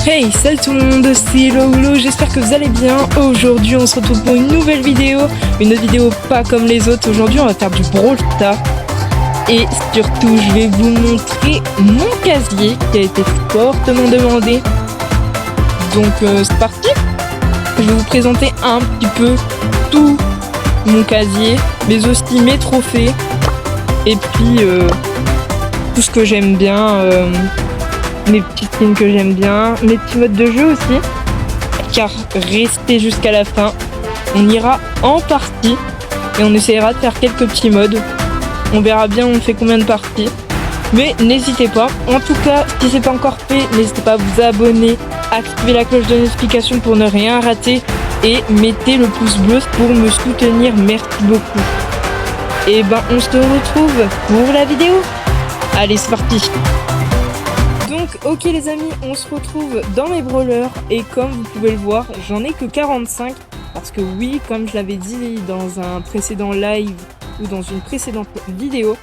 Hey, salut tout le monde, c'est Lolo, j'espère que vous allez bien. Aujourd'hui on se retrouve pour une nouvelle vidéo, pas comme les autres. Aujourd'hui on va faire du Brawl Stars. Et surtout je vais vous montrer mon casier qui a été fortement demandé. Donc c'est parti. Je vais vous présenter un petit peu tout mon casier, mais aussi mes trophées. Et puis tout ce que j'aime bien. Mes petits skins que j'aime bien, mes petits modes de jeu aussi, car restez jusqu'à la fin, on ira en partie et on essaiera de faire quelques petits modes. On verra bien on fait combien de parties, mais n'hésitez pas. En tout cas, si c'est pas encore fait, n'hésitez pas à vous abonner, activer la cloche de notification pour ne rien rater et mettez le pouce bleu pour me soutenir. Merci beaucoup. Et ben on se retrouve pour la vidéo. Allez, c'est parti. Donc ok les amis, on se retrouve dans mes brawlers et comme vous pouvez le voir, j'en ai que 45 parce que oui, comme je l'avais dit dans un précédent live ou dans une précédente vidéo,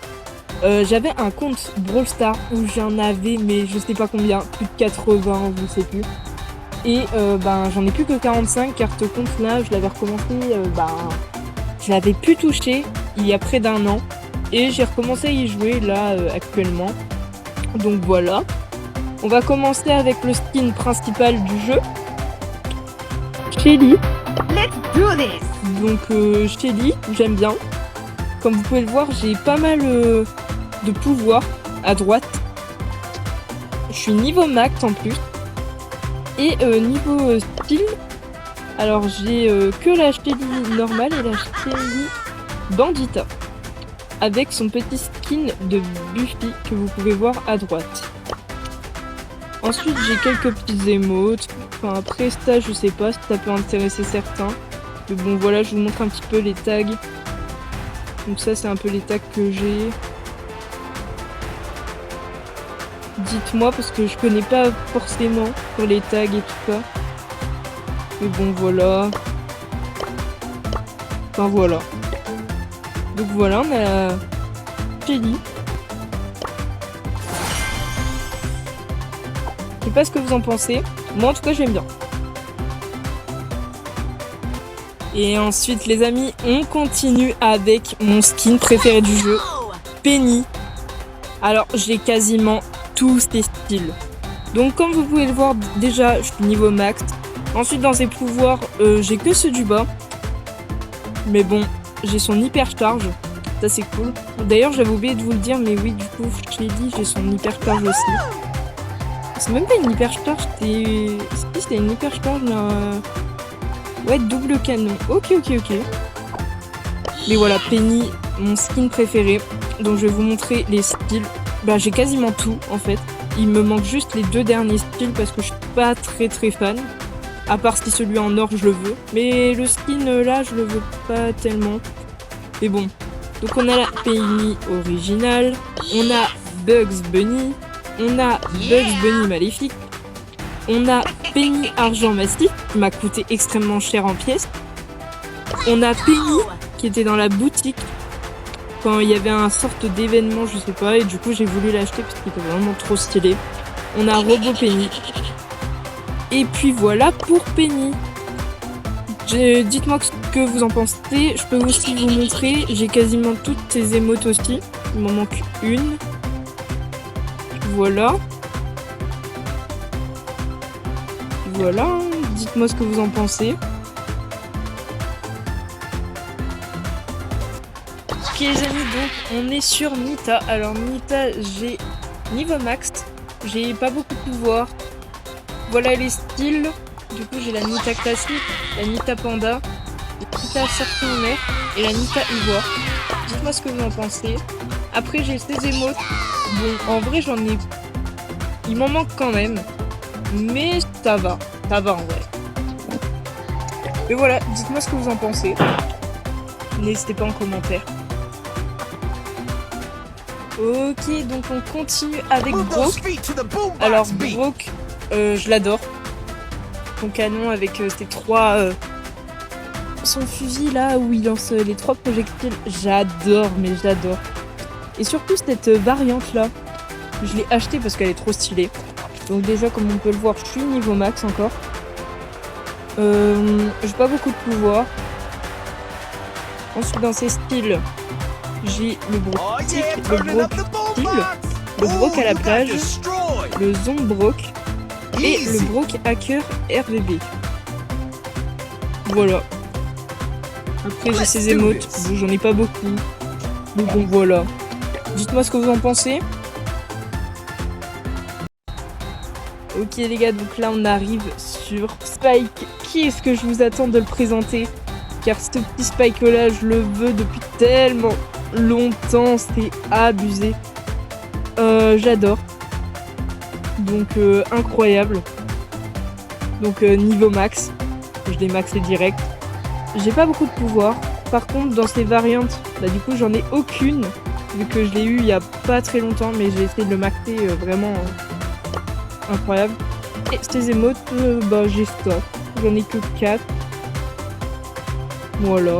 j'avais un compte Brawl Stars où j'en avais mais je sais pas combien, plus de 80, je sais plus. Et j'en ai plus que 45 car ce compte là, je l'avais recommencé, je l'avais plus touché il y a près d'un an et j'ai recommencé à y jouer là actuellement. Donc voilà. On va commencer avec le skin principal du jeu, Shelly. Let's do this. Donc Shelly, j'aime bien. Comme vous pouvez le voir, j'ai pas mal de pouvoir à droite. Je suis niveau max en plus. Et niveau style, alors j'ai que la Shelly normale et la Shelly Bandita. Avec son petit skin de Buffy que vous pouvez voir à droite. Ensuite j'ai quelques petits émotes, enfin après ça je sais pas si ça peut intéresser certains. Mais bon voilà, je vous montre un petit peu les tags. Donc ça c'est un peu les tags que j'ai. Dites-moi parce que je connais pas forcément pour les tags et tout ça. Mais bon voilà. Enfin voilà. Donc voilà, on a la Shelly. Je sais pas ce que vous en pensez. Moi en tout cas j'aime bien. Et ensuite les amis, on continue avec mon skin préféré du jeu, Penny. Alors j'ai quasiment tous ces styles. Donc comme vous pouvez le voir, déjà je suis niveau max. Ensuite dans ses pouvoirs, j'ai que ceux du bas. Mais bon, j'ai son hyper charge. Ça c'est cool. D'ailleurs j'avais oublié de vous le dire, mais oui du coup Shelly, j'ai son hyper charge aussi. C'est même pas une hyper charge, c'était une hyper charge, ouais, double canon. Ok. Mais voilà, Penny, mon skin préféré. Donc je vais vous montrer les styles. J'ai quasiment tout en fait. Il me manque juste les deux derniers styles parce que je suis pas très fan. À part si celui en or je le veux. Mais le skin là, je le veux pas tellement. Mais bon. Donc on a la Penny originale. On a Bugs Bunny. On a Bugs Bunny maléfique. On a Penny argent massif qui m'a coûté extrêmement cher en pièces. On a Penny qui était dans la boutique quand il y avait un sorte d'événement, je sais pas, et du coup j'ai voulu l'acheter parce qu'il était vraiment trop stylé. On a Robo Penny. Et puis voilà pour Penny. Dites-moi ce que vous en pensez. Je peux aussi vous montrer. J'ai quasiment toutes ces émotes aussi. Il m'en manque une. Voilà. Voilà. Dites-moi ce que vous en pensez. Ok les amis, donc on est sur Nita. Alors Nita, j'ai niveau max. J'ai pas beaucoup de pouvoir. Voilà les styles. Du coup j'ai la Nita classique, la Nita Panda, la Nita serpent en mer et la Nita Ivoire. Dites-moi ce que vous en pensez. Après j'ai ces émotes. Bon en vrai j'en ai... Il m'en manque quand même. Mais ça va en vrai. Et voilà, dites-moi ce que vous en pensez. N'hésitez pas en commentaire. Ok, donc on continue avec Brock. Alors Brock, je l'adore. Son canon avec ses trois... son fusil là où il lance les 3 projectiles, j'adore, mais j'adore. Et surtout cette variante là, je l'ai achetée parce qu'elle est trop stylée. Donc déjà, comme on peut le voir, je suis niveau max encore. J'ai pas beaucoup de pouvoir. Ensuite, dans ces styles, j'ai le broc stick, le broc style, le broc à la plage, le zombie broc et le broc hacker RVB. Voilà. Après, j'ai ces émotes. Bon, j'en ai pas beaucoup. Mais bon, voilà. Dites-moi ce que vous en pensez. Ok les gars, donc là on arrive sur Spike. Qui est-ce que je vous attends de le présenter? Car ce petit Spike là, je le veux depuis tellement longtemps, c'est abusé. J'adore. Donc incroyable. Donc niveau max, je l'ai maxé direct. J'ai pas beaucoup de pouvoir. Par contre dans ces variantes, bah du coup j'en ai aucune. Vu que je l'ai eu il y a pas très longtemps, mais j'ai essayé de le maxer vraiment incroyable. Et ces émotes, bah j'ai ça. J'en ai que 4. Voilà.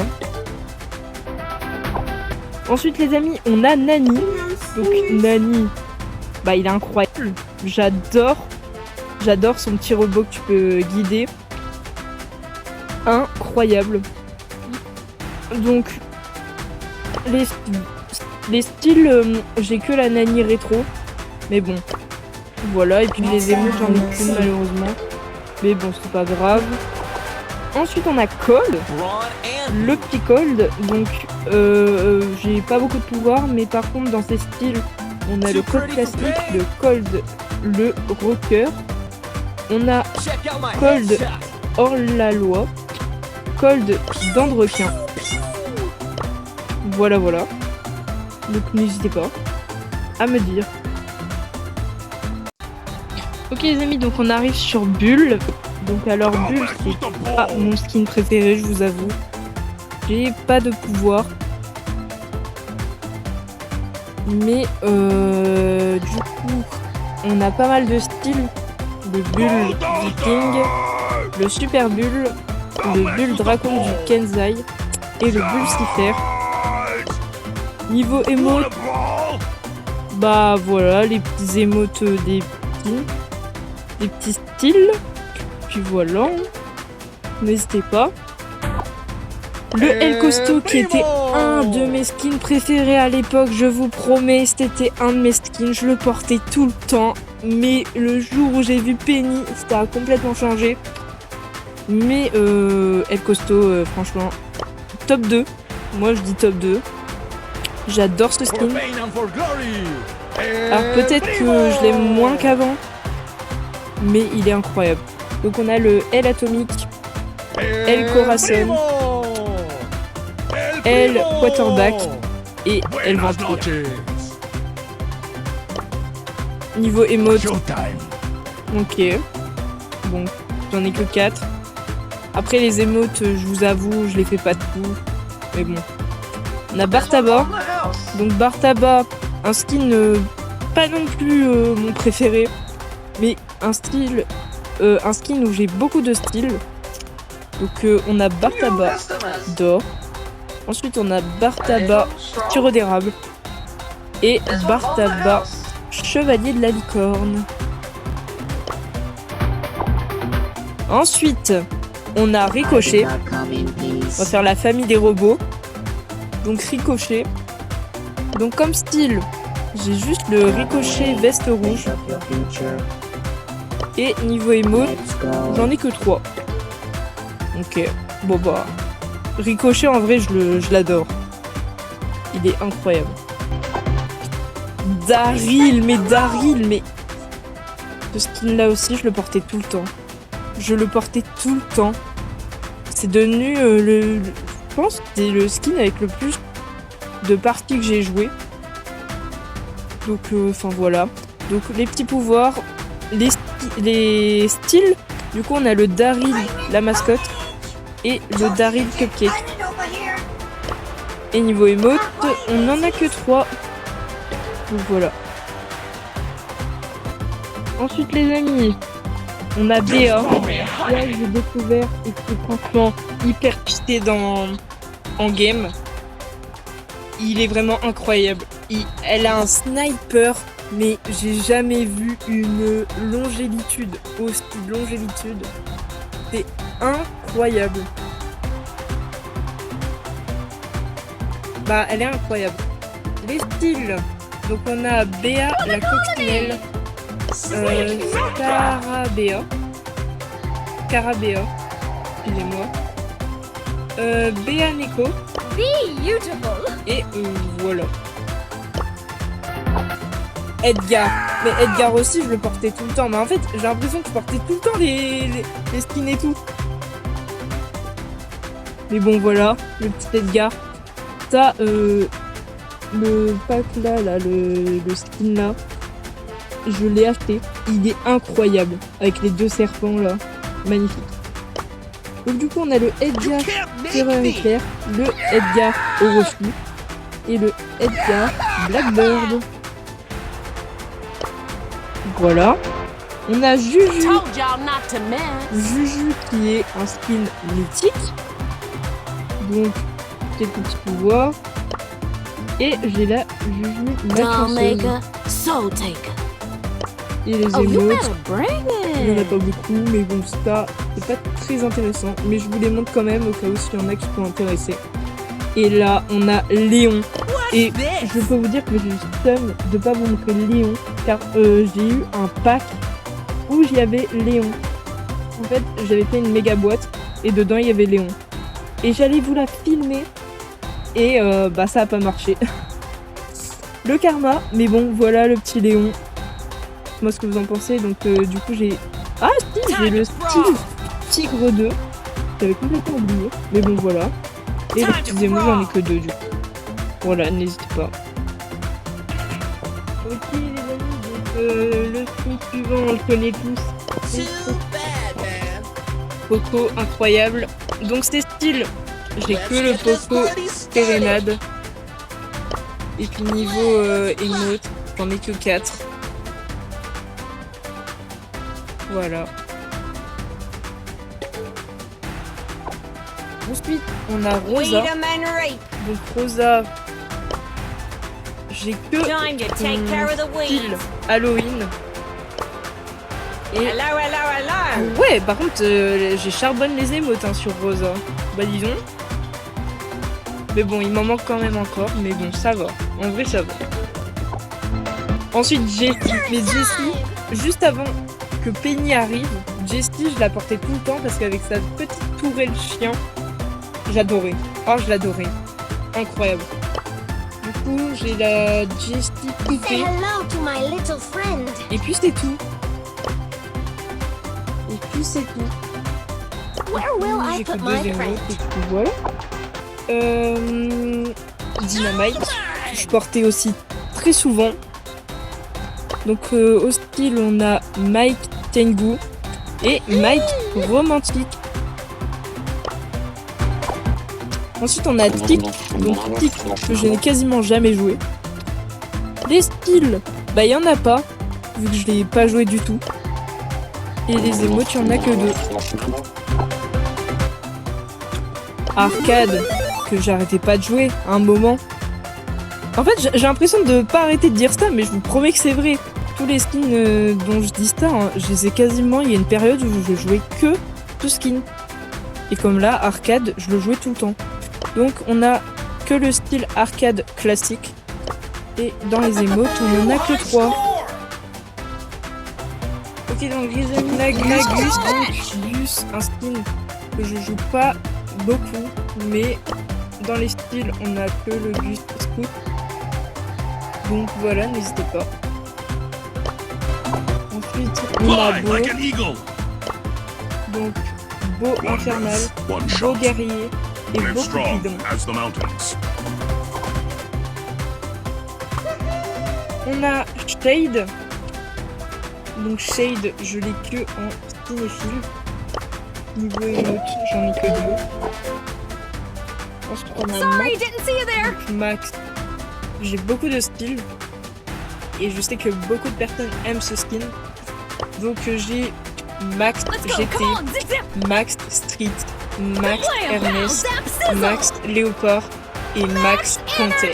Ensuite les amis, on a Nani. Donc Nani, bah il est incroyable. J'adore son petit robot que tu peux guider. Incroyable. Donc les styles, j'ai que la Nani rétro. Mais bon. Voilà, et puis les émotes, j'en ai qu'une malheureusement. Mais bon, c'est pas grave. Ensuite, on a Cold. Le petit Cold. Donc, j'ai pas beaucoup de pouvoir, mais par contre, dans ces styles, on a le Cold classique, le Cold, le Rocker. On a Cold hors la loi. Cold dents de requin. Voilà, voilà. Donc, n'hésitez pas à me dire. Ok les amis, donc on arrive sur Bull. Donc alors Bull, c'est pas mon skin préféré, je vous avoue. J'ai pas de pouvoir. Mais du coup, on a pas mal de styles. Le Bull Viking, le Super Bull, le Bull Dracon du Kenzai et le Bull Cipher. Niveau émote, bah voilà, les petits émotes des petits styles. Puis voilà. N'hésitez pas. Le El Costo qui était un de mes skins préférés à l'époque, je vous promets, c'était un de mes skins, je le portais tout le temps. Mais le jour où j'ai vu Penny, ça a complètement changé. Mais El Costo, franchement, top 2. Moi je dis top 2. J'adore ce skin. Alors peut-être que je l'aime moins qu'avant, mais il est incroyable. Donc on a le L atomique, L Corazon, L quarterback et L vampire. Niveau emote, ok. Bon, j'en ai que 4. Après les emotes, je vous avoue, je les fais pas tout. Mais bon. On a Bartaba. Donc Bartaba, un skin pas non plus mon préféré, mais un skin où j'ai beaucoup de styles. Donc on a Bartaba d'or. Ensuite on a Bartaba sirop d'érable et Bartaba chevalier de la licorne. Ensuite on a Ricochet. On va faire la famille des robots. Donc Ricochet. Donc comme style, j'ai juste le Ricochet veste rouge. Et niveau emote, j'en ai que 3. Ok, bon bah. Ricochet en vrai je l'adore. Il est incroyable. Daryl, mais ce skin là aussi je le portais tout le temps. Je le portais tout le temps. C'est devenu je pense que c'est le skin avec le plus de parties que j'ai joué. Donc enfin voilà. Donc les petits pouvoirs, les styles. Du coup on a le Daryl, la mascotte, et le Daryl Cupcake. Et niveau emote, on n'en a que 3. Donc voilà. Ensuite les amis, on a Béa. Là j'ai découvert et qui est franchement hyper cheaté en game. Il est vraiment incroyable. Elle a un sniper mais j'ai jamais vu une longévitude aussi longévitude. C'est incroyable. Bah, elle est incroyable. Les styles. Donc on a Béa la coccinelle, Carabéa, excusez-moi, Béa Neko, et voilà. Edgar. Mais Edgar aussi, je le portais tout le temps. Mais en fait, j'ai l'impression que je portais tout le temps les skins et tout. Mais bon, voilà, le petit Edgar. Ça, le pack là, le skin là, je l'ai acheté. Il est incroyable. Avec les 2 serpents là. Magnifique. Donc du coup, on a le Edgar Terreur éclair, le Edgar au refus et le Edgar Blackbird. Voilà. On a Juju. Juju qui est un skin mythique. Donc, quelques petits pouvoirs. Et j'ai la Juju Machanceuse. Et les émotes. Il n'y en a pas beaucoup, mais bon, ça, c'est pas très intéressant. Mais je vous les montre quand même au cas où s'il y en a qui sont intéressés. Et là, on a Léon. Et je peux vous dire que j'ai eu seum de pas vous montrer Léon, car j'ai eu un pack où j'y avais Léon. En fait, j'avais fait une méga boîte et dedans il y avait Léon. Et j'allais vous la filmer et bah ça a pas marché. Le karma, mais bon, voilà le petit Léon. Moi, ce que vous en pensez, donc du coup j'ai... Ah si, j'ai le style Tigre 2. J'avais complètement oublié, mais bon voilà. Et les petits émous, j'en ai que 2 du coup. Voilà, n'hésitez pas. Ok les amis, donc le skin suivant, on le connaît tous. Poco, incroyable. Donc c'est style, j'ai que le Poco Sérénade. Et puis niveau émote, j'en ai que 4. Voilà. Ensuite, on a Rosa. Donc Rosa, j'ai que style Halloween. Et ouais, par contre, j'ai charbonne les émotes hein, sur Rosa. Bah disons. Mais bon, il m'en manque quand même encore. Mais bon, ça va. En vrai, ça va. Ensuite, Jessie. Mais Jessie, juste avant que Penny arrive, Jessie, je la portais tout le temps parce qu'avec sa petite tourelle chien, j'adorais. Oh, je l'adorais. Incroyable. Du coup, j'ai la Jessie poupée. Et puis c'est tout. Et puis c'est tout. J'ai que 2 émotes et puis voilà. Dynamite, que je portais aussi très souvent. Donc au style, on a Mike Tengu et Mike Romantique. Ensuite, on a Tic, donc Tic que je n'ai quasiment jamais joué. Les styles, bah il y en a pas, vu que je l'ai pas joué du tout. Et les émotes, il y en a que 2. Arcade, que j'arrêtais pas de jouer à un moment. En fait, j'ai l'impression de pas arrêter de dire ça, mais je vous promets que c'est vrai. Tous les skins dont je dis ça, hein, je les ai quasiment. Il y a une période où je jouais que tout skin. Et comme là, arcade, je le jouais tout le temps. Donc, on a que le style arcade classique. Et dans les émotes, on en a que 3. Ok, donc les amis, Gus, un skin que je joue pas beaucoup, mais dans les styles, on a que le Gus Scout. Donc voilà, n'hésitez pas. Ensuite, on a Beau. Donc, Beau infernal, Beau guerrier et Beau cupidon. On a Shade. Donc Shade, je l'ai que en cinéphile. Niveau émote, j'en ai que 2. Ensuite, on a Max. J'ai beaucoup de styles. Et je sais que beaucoup de personnes aiment ce skin. Donc j'ai Max GT, Max Street, Max Ernest, Max Léopard et Max Comté.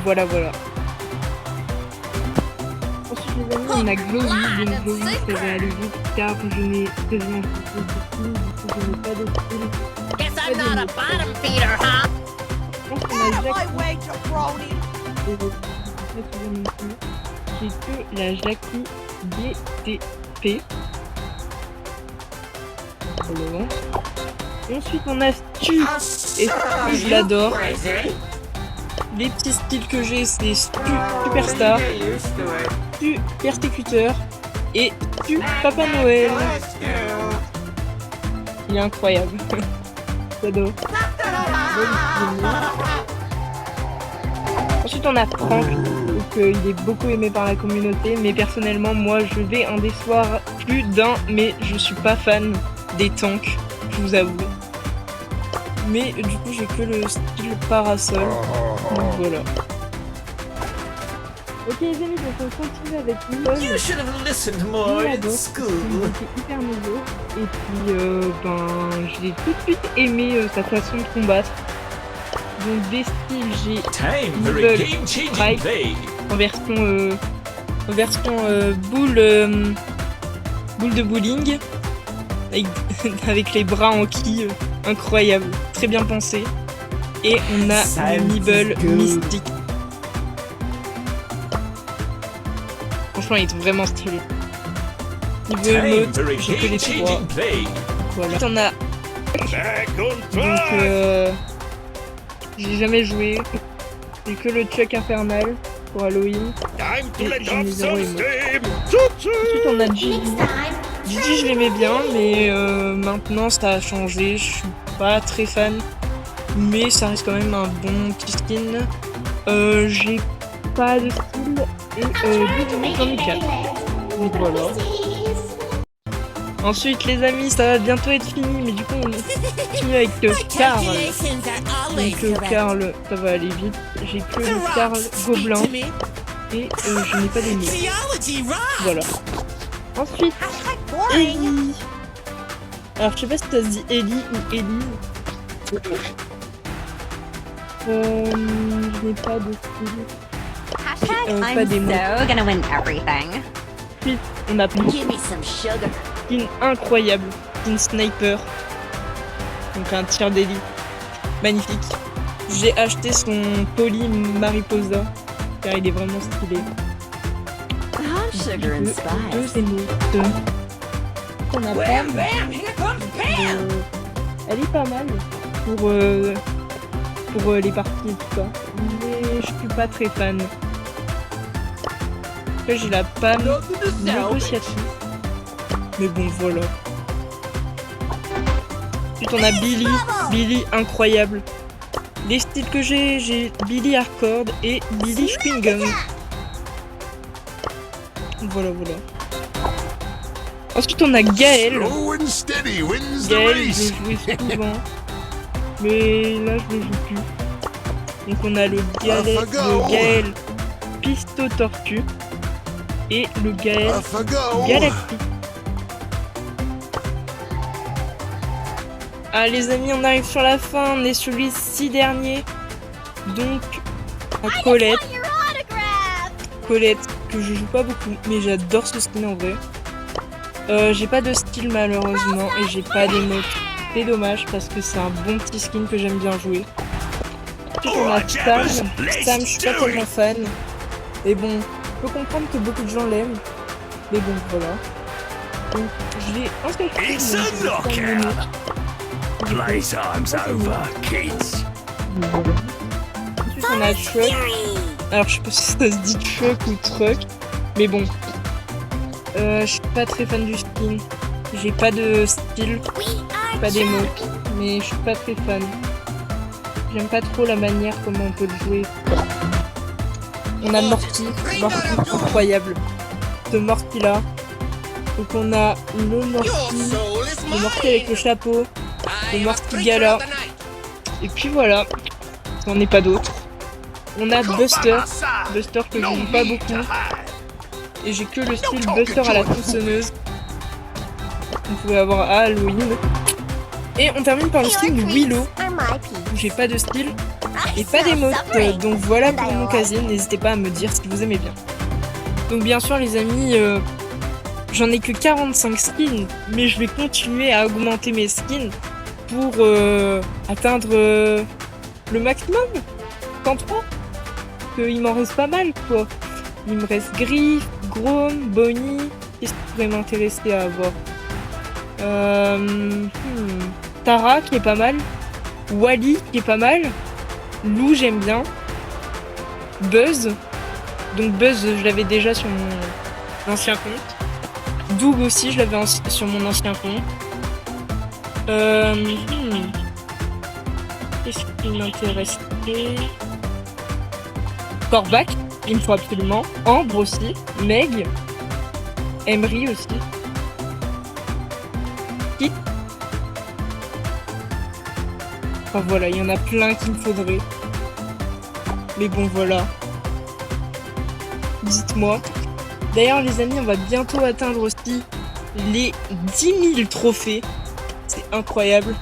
Voilà, voilà. on a Glowy, donc Glowy ça va aller vite car je n'ai quasiment pas de style, du coup je n'ai pas de style. Guess I'm not a bottom feeder, huh? Je pense qu'on a Out of Jackie. my way, jabroni! J'ai que la Jackie DTP. Probablement. Ensuite on a Stu. Et Stu je l'adore. Les petits styles que j'ai c'est Stu Superstar, Stu Persécuteur et Stu Papa Noël. Il est incroyable. J'adore. Ensuite on a Franck, donc il est beaucoup aimé par la communauté, mais personnellement moi je vais en décevoir plus d'un, mais je suis pas fan des tanks, je vous avoue. Mais du coup j'ai que le style parasol, donc voilà. Ok les amis, donc on continue avec Mimol. You should have listened more in school. C'était hyper nouveau, et puis je l'ai tout de suite aimé sa façon de combattre. Donc des styles, j'ai Time for a Mimol game-changing Strike play. en version boule de bowling avec les bras en quille, incroyable, très bien pensé. Et on a Mimol Mystique. Franchement il est vraiment stylé. Niveau Time emote, for a j'ai que les trois. game-changing play. Voilà. Ensuite, on a donc j'ai jamais joué. J'ai que le Chuck Infernal pour Halloween. Et j'en ai zéro émote. Ensuite on a Gigi. Gigi je l'aimais bien, mais maintenant ça a changé. Je suis pas très fan, mais ça reste quand même un bon petit skin. J'ai pas de style et j'en ai 4. Donc voilà. Ensuite les amis, ça va bientôt être fini, mais du coup on continue avec Karl. Donc Karl, ça va aller vite. J'ai que le Karl Gobelin et je n'ai pas d'ennemi. Voilà. Ensuite, Ellie. Alors je sais pas si ça se dit Ellie ou Ellie. Je n'ai pas de style. Pas des mots. gonna win everything. Ensuite, on a Give me some sugar. skin incroyable, skin sniper. Donc un tir d'Ellie. Magnifique. J'ai acheté son Poly Mariposa car il est vraiment stylé. I'm sugar and spice. Deux émotes. On a Pam. Elle est pas mal pour les parties et tout ça. Mais je suis pas très fan. Après j'ai la Pam négociatrice. Mais bon voilà. Ensuite on a Billy. Billy incroyable. Les styles que j'ai Billy Hardcore et Billy Chewing Gum. Voilà. Ensuite on a Gaël. Slow and steady wins the Gaël, je race. le jouais souvent. Mais là je le joue plus. Donc on a le Gaël Pisto Tortue et le Gaël Off I go. Galactique. Ah les amis, on arrive sur la fin, on est sur les 6 derniers. Donc à Colette que je joue pas beaucoup, mais j'adore ce skin en vrai. J'ai pas de style malheureusement et j'ai pas d'émote. C'est dommage parce que c'est un bon petit skin que j'aime bien jouer. Ensuite on a Sam. Sam, je suis pas tellement fan. Et bon, je peux comprendre que beaucoup de gens l'aiment. Mais bon, voilà. Donc je l'ai inscrit. It's a knockout. Playtime's over, kids. Ensuite on a Truck. Alors je sais pas si ça se dit Truck ou Truck. Mais bon. Je suis pas très fan du skin. J'ai pas de style. Pas d'émote. Mais je suis pas très fan. J'aime pas trop la manière comment on peut le jouer. On a Morty incroyable. Ce Morty là. Donc on a le Morty avec le chapeau, le Morty Gala. Et puis voilà. On n'est pas d'autres. On a Buster que je joue pas beaucoup. Et j'ai que le style Buster à la tronçonneuse. On pouvait avoir à Halloween. Et on termine par le skin Willow. J'ai pas de style et pas d'émote. Donc voilà pour mon casier. N'hésitez pas à me dire si vous aimez bien. Donc bien sûr les amis, j'en ai que 45 skins, mais je vais continuer à augmenter mes skins pour atteindre le maximum. 103. Il m'en reste pas mal quoi. Il me reste Griff, Grom, Bonnie. Qu'est-ce qui pourrait m'intéresser à avoir Tara qui est pas mal. Wally qui est pas mal. Lou j'aime bien. Buzz. Donc Buzz je l'avais déjà sur mon ancien compte. Doug aussi je l'avais sur mon ancien compte. Qu'est-ce qui m'intéresse? Corbac, il me faut absolument. Ambre aussi. Meg. Emery aussi. Kit. Enfin voilà, il y en a plein qu'il me faudrait. Mais bon voilà. Dites-moi. D'ailleurs les amis, on va bientôt atteindre aussi les 10 000 trophées. C'est incroyable.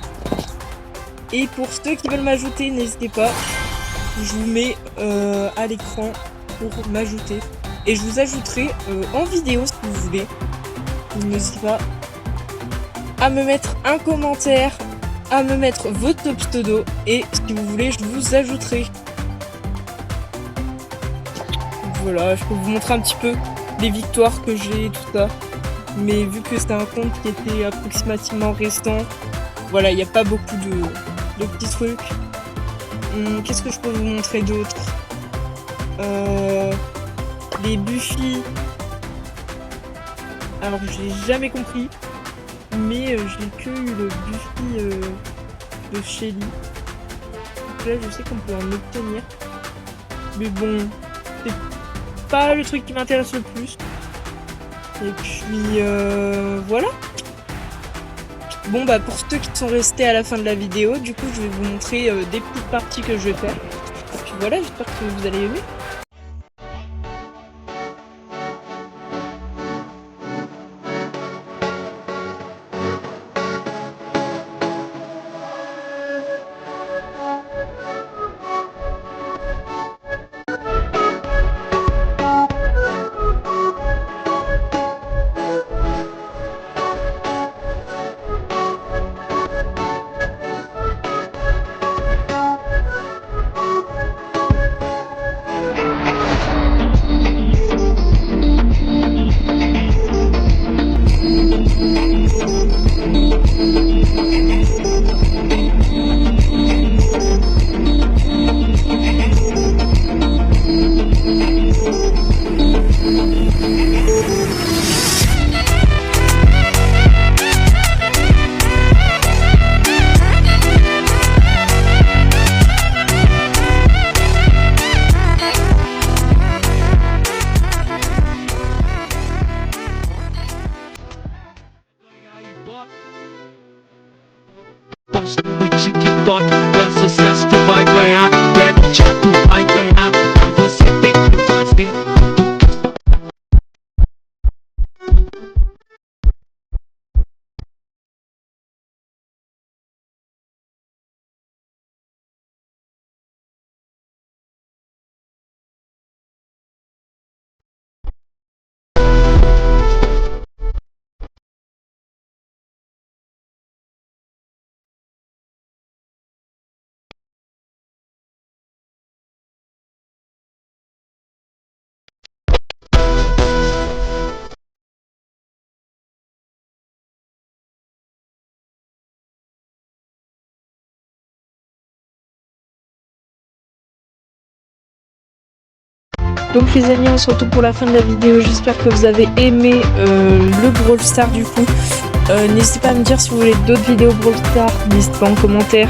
Et pour ceux qui veulent m'ajouter, n'hésitez pas. Je vous mets à l'écran pour m'ajouter. Et je vous ajouterai en vidéo si vous voulez. N'hésitez pas à me mettre un commentaire, à me mettre votre pseudo. Et si vous voulez, je vous ajouterai. Voilà, je peux vous montrer un petit peu les victoires que j'ai, tout ça. Mais vu que c'était un compte qui était approximativement récent, voilà, il n'y a pas beaucoup de petits trucs. Qu'est-ce que je peux vous montrer d'autre? Les Buffy. Alors j'ai jamais compris, mais j'ai que eu le Buffy de Shelly. Donc là je sais qu'on peut en obtenir, mais bon, c'est pas le truc qui m'intéresse le plus. Et puis voilà. Bon bah pour ceux qui sont restés à la fin de la vidéo, du coup je vais vous montrer des petites parties que je vais faire. Et puis voilà, j'espère que vous allez aimer. Donc les amis, on se retrouve pour la fin de la vidéo. J'espère que vous avez aimé le Brawl Stars du coup. N'hésitez pas à me dire si vous voulez d'autres vidéos Brawl Stars. N'hésitez pas en commentaire.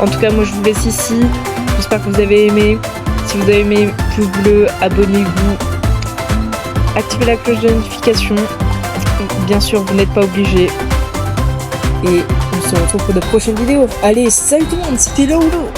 En tout cas, moi je vous laisse ici. J'espère que vous avez aimé. Si vous avez aimé, pouce bleu, abonnez-vous. Activez la cloche de notification. Bien sûr, vous n'êtes pas obligé. Et on se retrouve pour de prochaines vidéos. Allez, salut tout le monde, c'était Laolo.